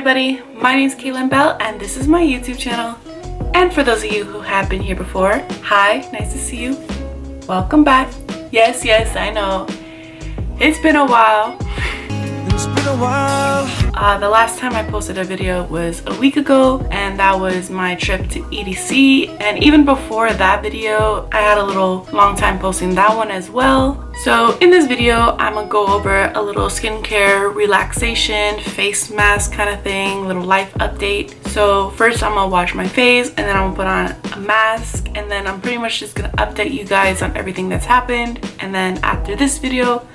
everybody, my name is 𝚘𝚑𝚊𝚗 and this is my YouTube channel. And for those of you who have been here before, hi, nice to see you. Welcome back. Yes, I know. It's been a while. The last time I posted a video was a week ago, and that was my trip to EDC. And even before that video, I had a little long time posting that one as well. So in this video, I'm gonna go over a little skincare, relaxation, face mask kind of thing, little life update. So first I'm gonna wash my face, and then I'm gonna put on a mask, and then I'm pretty much just gonna update you guys on everything that's happened. And then after this video,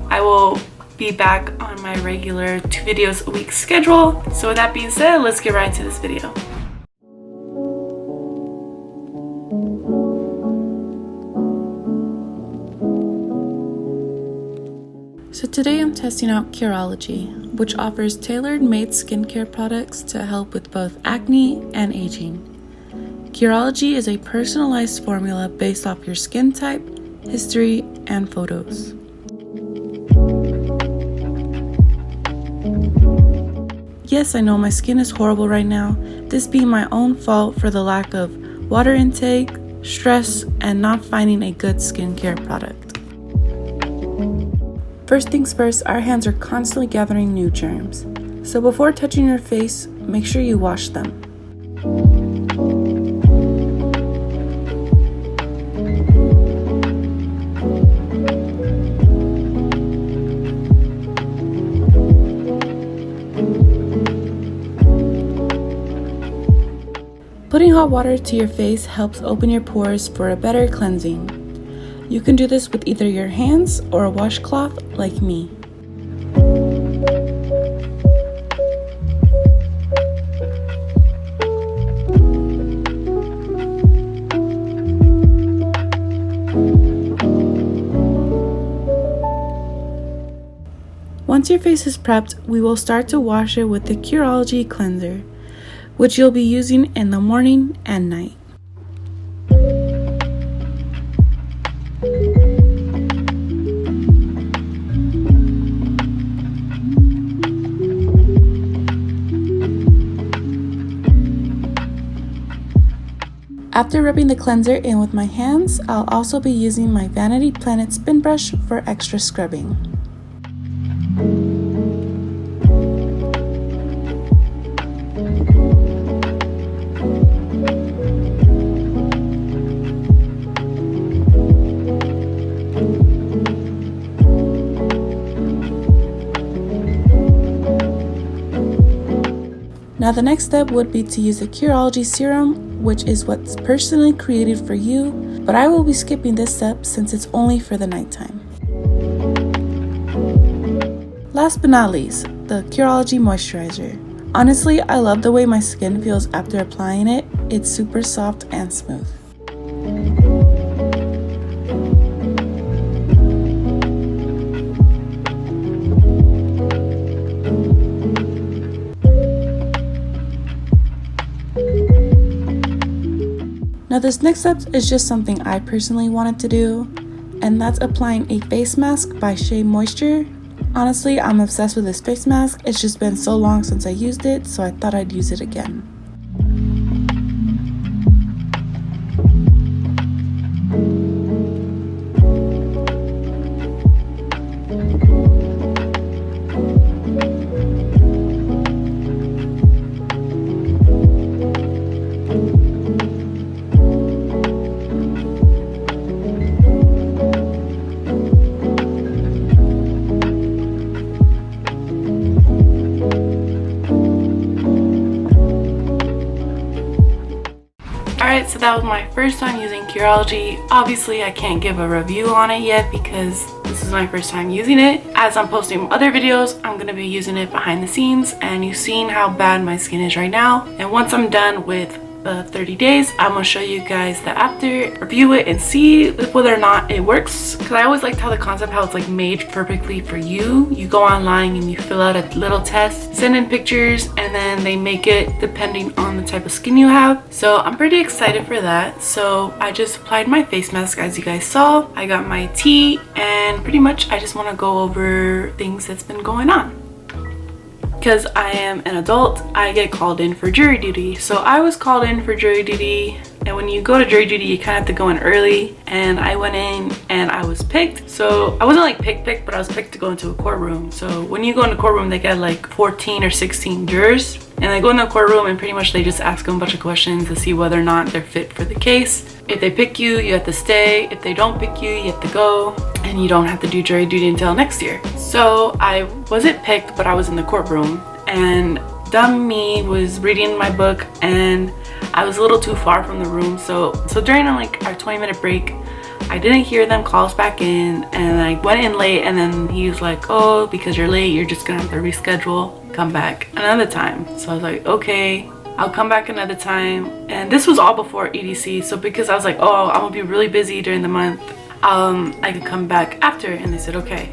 I will be back on my regular 2 videos a week schedule. So with that being said, let's get right into this video. So today I'm testing out 𝚘𝚑𝚘𝚚, which offers tailor-made skincare products to help with both acne and aging. 𝚘𝚑𝚘𝚚 is a personalized formula based off your skin type, history, and photos. Yes, I know my skin is horrible right now, this being my own fault for the lack of water intake, stress, and not finding a good skincare product. First things first, our hands are constantly gathering new germs. So before touching your face, make sure you wash them. Putting hot water to your face helps open your pores for a better cleansing. You can do this with either your hands or a washcloth like me. Once your face is prepped, we will start to wash it with the 𝚘𝚑𝚘𝚘 cleanser, which you'll be using in the morning and night. After rubbing the cleanser in with my hands, I'll also be using my Vanity Planet spin brush for extra scrubbing. Now the next step would be to use the 𝚘𝚑𝚘𝚘 serum, which is what's personally created for you, but I will be skipping this step since it's only for the nighttime. Last but not least, the 𝚘𝚑𝚘𝚘𝚘 moisturizer. Honestly, I love the way my skin feels after applying it. It's super soft and smooth. Now this next step is just something I personally wanted to do, and that's applying a face mask by 𝚘𝚘𝚘𝚘𝚘. Honestly, I'm obsessed with this face mask. It's just been so long since I used it, so I thought I'd use it again. Alright, so that was my first time using 𝚘𝚑𝚘𝚘𝚘𝚘. Obviously, I can't give a review on it yet because this is my first time using it. As I'm posting other videos, I'm going to be using it behind the scenes, and you've seen how bad my skin is right now. And once I'm done with 30 days, I'm gonna show you guys the after, review it, and see whether or not it works. Because I always liked how the concept, how it's like made perfectly for you. You go online and you fill out a little test, send in pictures, and then they make it depending on the type of skin you have. So I'm pretty excited for that. So I just applied my face mask, as you guys saw. I got my tea, and pretty much I just want to go over things that's been going on. because I am an adult, I get called in for jury duty. So I was called in for jury duty, and when you go to jury duty, you kind of have to go in early, and I went in and I was picked. So I wasn't like picked, but I was picked to go into a courtroom. So when you go in the courtroom, they get like 14 or 16 jurors, and they go in the courtroom and pretty much they just ask them a bunch of questions to see whether or not they're fit for the case. If they pick you, you have to stay. If they don't pick you, you have to go, and you don't have to do jury duty until next year. So I wasn't picked, but I was in the courtroom, and dumb me was reading my book, and I was a little too far from the room. So during like our 20-minute break, I didn't hear them call us back in, and I went in late, and then he was like, oh, because you're late, you're just gonna have to reschedule, come back another time. So I was like, okay, I'll come back another time. And this was all before EDC, so because I was like, oh, I'm gonna be really busy during the month, I could come back after, and they said okay.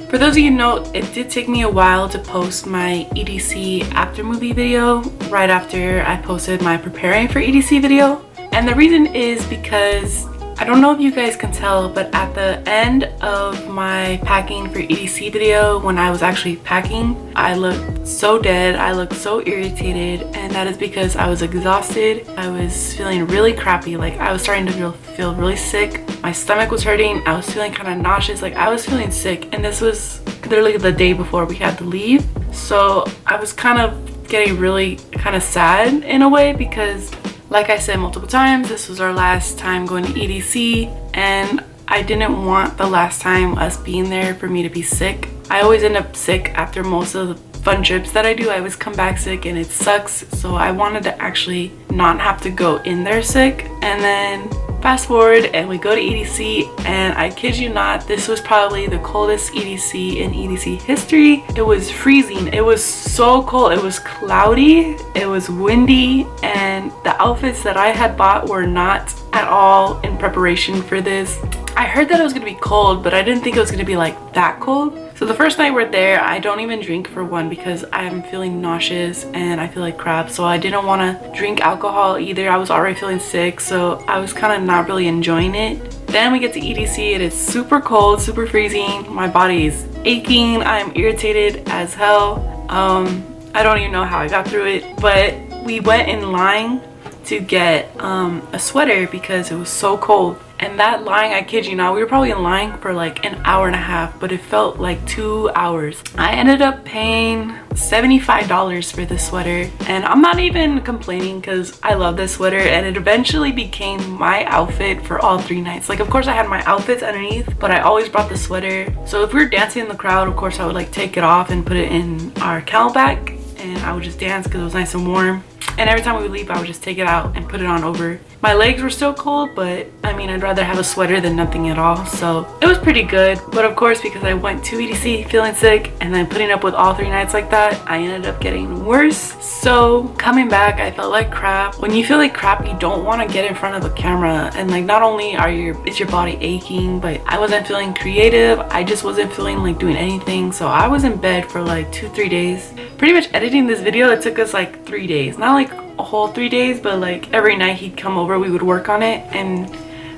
For those of you who know, it did take me a while to post my EDC after movie video right after I posted my preparing for EDC video. And the reason is because I don't know if you guys can tell, but at the end of my packing for EDC video, when I was actually packing, I looked so dead, I looked so irritated, and that is because I was exhausted. I was feeling really crappy, like I was starting to feel really sick. My stomach was hurting, I was feeling kind of nauseous, like I was feeling sick, and this was literally the day before we had to leave. So I was kind of getting really kind of sad in a way, because like I said multiple times, this was our last time going to EDC, and I didn't want the last time us being there for me to be sick. I always end up sick after most of the fun trips that I do. I always come back sick, and it sucks. So I wanted to actually not have to go in there sick. And then fast forward and we go to EDC, and I kid you not, this was probably the coldest EDC in EDC history. It was freezing. It was so cold. It was cloudy, it was windy, and the outfits that I had bought were not at all in preparation for this. I heard that it was gonna be cold, but I didn't think it was gonna be like that cold. So the first night we're there, I don't even drink for one because I'm feeling nauseous and I feel like crap. So I didn't want to drink alcohol either. I was already feeling sick, so I was kind of not really enjoying it. Then we get to EDC, and it's super cold, super freezing. My body is aching. I'm irritated as hell. I don't even know how I got through it, but we went in line to get a sweater because it was so cold. And that line, I kid you not, we were probably in line for like an hour and a half, but it felt like 2 hours. I ended up paying $75 for this sweater, and I'm not even complaining because I love this sweater, and it eventually became my outfit for all 3 nights. Like, of course I had my outfits underneath, but I always brought the sweater. So if we were dancing in the crowd, of course I would like take it off and put it in our camelback, and I would just dance because it was nice and warm. And every time we would leave, I would just take it out and put it on over. My legs were still cold, but I mean, I'd rather have a sweater than nothing at all. So it was pretty good. But of course, because I went to EDC feeling sick and then putting up with all 3 nights like that, I ended up getting worse. So coming back, I felt like crap. When you feel like crap, you don't want to get in front of a camera. And like, not only is your body aching, but I wasn't feeling creative. I just wasn't feeling like doing anything. So I was in bed for like 2-3 days. Pretty much editing this video, it took us like 3 days. Not like a whole 3 days, but like every night he'd come over, we would work on it. And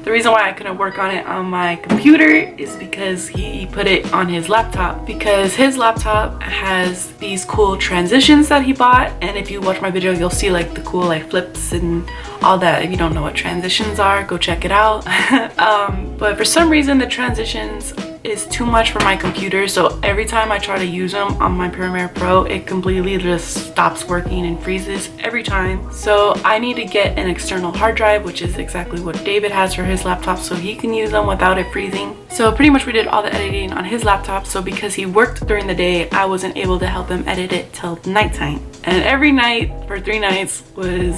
the reason why I couldn't work on it on my computer is because he put it on his laptop, because his laptop has these cool transitions that he bought. And if you watch my video, you'll see like the cool like flips and all that. If you don't know what transitions are, go check it out. But for some reason the transitions is too much for my computer, so every time I try to use them on my Premiere Pro, it completely just stops working and freezes every time. So I need to get an external hard drive, which is exactly what David has for his laptop, so he can use them without it freezing. So pretty much we did all the editing on his laptop, so because he worked during the day, I wasn't able to help him edit it till nighttime. And every night for 3 nights was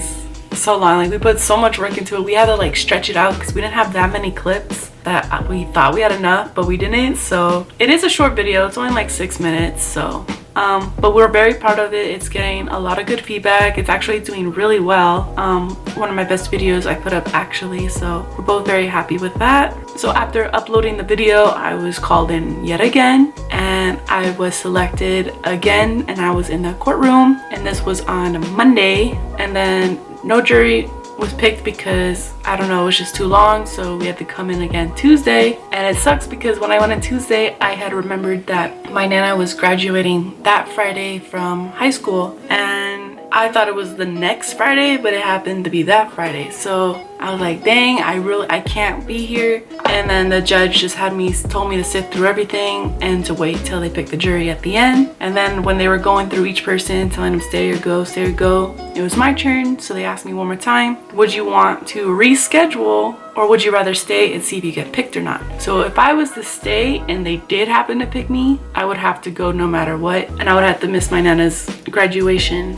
so long. Like, we put so much work into it. We had to like stretch it out because we didn't have that many clips that we thought we had enough, but we didn't. So it is a short video, it's only like 6 minutes. So but we're very proud of it. It's getting a lot of good feedback. It's actually doing really well. One of my best videos I put up actually, so we're both very happy with that. So after uploading the video, I was called in yet again, and I was selected again, and I was in the courtroom, and this was on Monday. And then no jury was picked because I don't know, it was just too long, so we had to come in again Tuesday. And it sucks because when I went on Tuesday, I had remembered that my Nana was graduating that Friday from high school, and I thought it was the next Friday, but it happened to be that Friday. So I was like, dang, I can't be here. And then the judge just told me to sit through everything and to wait till they pick the jury at the end. And then when they were going through each person, telling them stay or go, stay or go, it was my turn. So they asked me one more time, would you want to reschedule, or would you rather stay and see if you get picked or not? So if I was to stay and they did happen to pick me, I would have to go no matter what, and I would have to miss my Nana's graduation.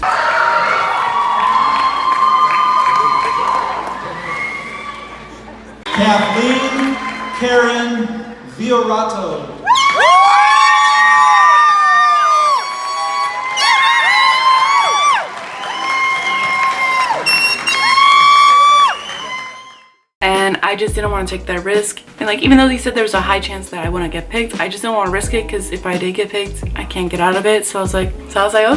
𝚘𝚑𝚊𝚗𝚔𝚜. And I just didn't want to take that risk. And like, even though they said there was a high chance that I wouldn't get picked, I just didn't want to risk it, because if I did get picked, I can't get out of it. So I was like,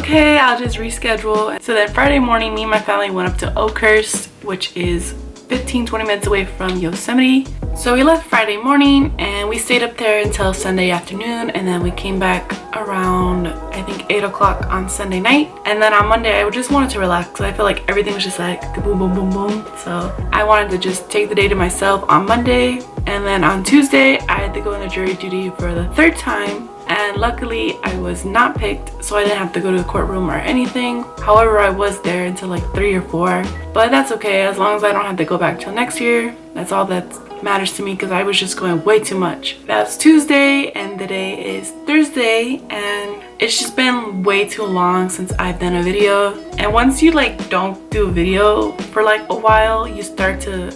okay, I'll just reschedule. So then Friday morning, me and my family went up to Oakhurst, which is 15-20 minutes away from Yosemite. So we left Friday morning and we stayed up there until Sunday afternoon, and then we came back around, I think, 8 o'clock on Sunday night. And then on Monday I just wanted to relax, because I feel like everything was just like boom boom boom boom. So I wanted to just take the day to myself on Monday. And then on Tuesday I had to go into jury duty for the 3rd time, and luckily I was not picked, so I didn't have to go to the courtroom or anything. However, I was there until like 3 or 4, but that's okay, as long as I don't have to go back till next year. That's all that matters to me, because I was just going way too much. That's Tuesday and the day is Thursday, and it's just been way too long since I've done a video. And once you like don't do a video for like a while, you start to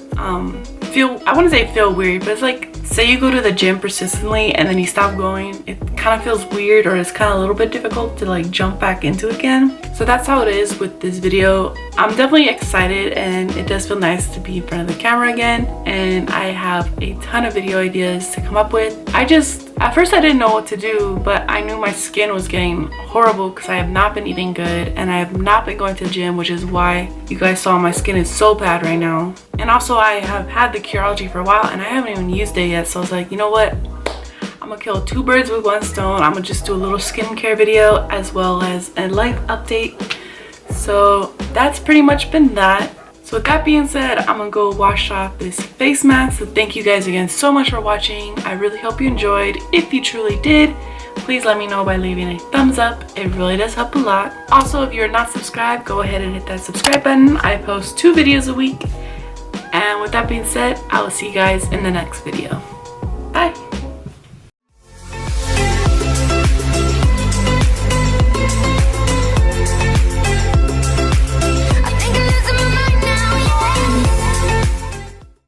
feel, I wouldn't say feel weird, but it's like, say you go to the gym persistently and then you stop going, it kind of feels weird, or it's kind of a little bit difficult to like jump back into it again. So that's how it is with this video. I'm definitely excited, and it does feel nice to be in front of the camera again, and I have a ton of video ideas to come up with. At first I didn't know what to do, but I knew my skin was getting horrible because I have not been eating good and I have not been going to the gym, which is why you guys saw my skin is so bad right now. And also I have had the 𝚘𝚑𝚊𝚗𝚔 for a while and I haven't even used it yet, so I was like, you know what? I'm gonna kill 2 birds with 1 stone. I'm gonna just do a little skincare video as well as a life update. So that's pretty much been that. So with that being said, I'm gonna go wash off this face mask. So thank you guys again so much for watching. I really hope you enjoyed. If you truly did, please let me know by leaving a thumbs up. It really does help a lot. Also, if you're not subscribed, go ahead and hit that subscribe button. I post 2 videos a week. And with that being said, I will see you guys in the next video. Bye.